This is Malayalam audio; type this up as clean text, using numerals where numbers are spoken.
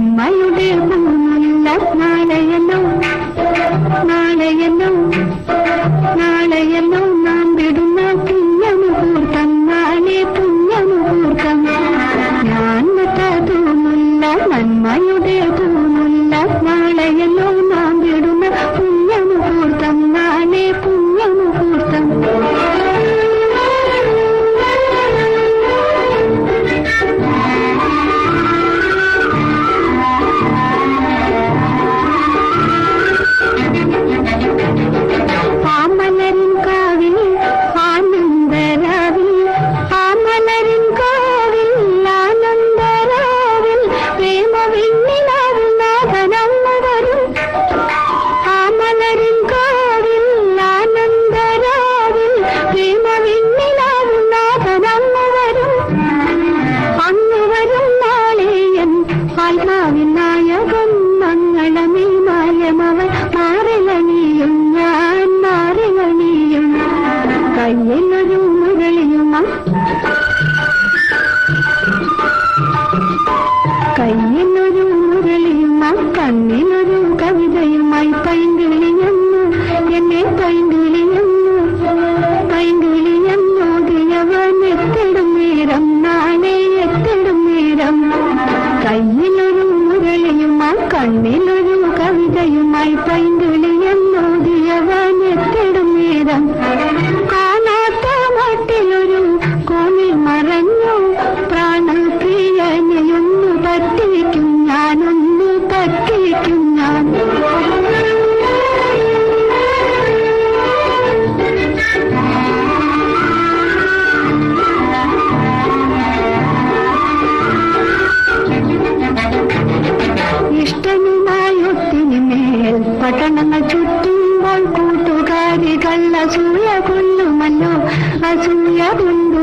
നന്മയുടെ പൂമുല്ല നാളെയല്ലോ നാളെയല്ലോ നാളെയല്ലോ നാം വിടുന്ന പുണ്യമുഹൂർത്തം നാളെ പുണ്യമുഹൂർത്തം ഞാൻ തൂമുല്ല നന്മയുടെ പൂമുല്ല നാളെയല്ലോ നാം വിടുന്ന പുണ്യമുഹൂർത്തം നാളെ പുണ്യമുഹൂർത്തം കയ്യിലൊരു മുരളിയുമാ കണ്ണിലൊരു കവിതയുമായി പൈങ്കിളിയെന്നു എന്നെ പൈങ്കിളിയെന്നു പൈങ്കിളിയെന്നോതിയവൻ എത്തിടും നേരം നാളെ എത്തിടും നേരം കയ്യിലൊരു മുരളിയുമാ കണ്ണിലൊരു കവിതയുമായി പൈങ്കിളിയെന്നോതിയവൻ എത്തിടും നേരം കാണാത്ത മട്ടിലൊരു കോണിൽ മറഞ്ഞു പ്രാണപ്രിയനെയൊന്നു പറ്റിക്കും ഞാനൊന്നു പറ്റിക്കും ഞാൻ ഇഷ്ടനുമായൊത്തിനിമേൽ പട്ടണങ്ങൾ ചുറ്റുമ്പോൾ കൂട്ടുകാരികൾ അസൂയ കൊല്ലുമല്ലോ അസൂയ കൊണ്ടു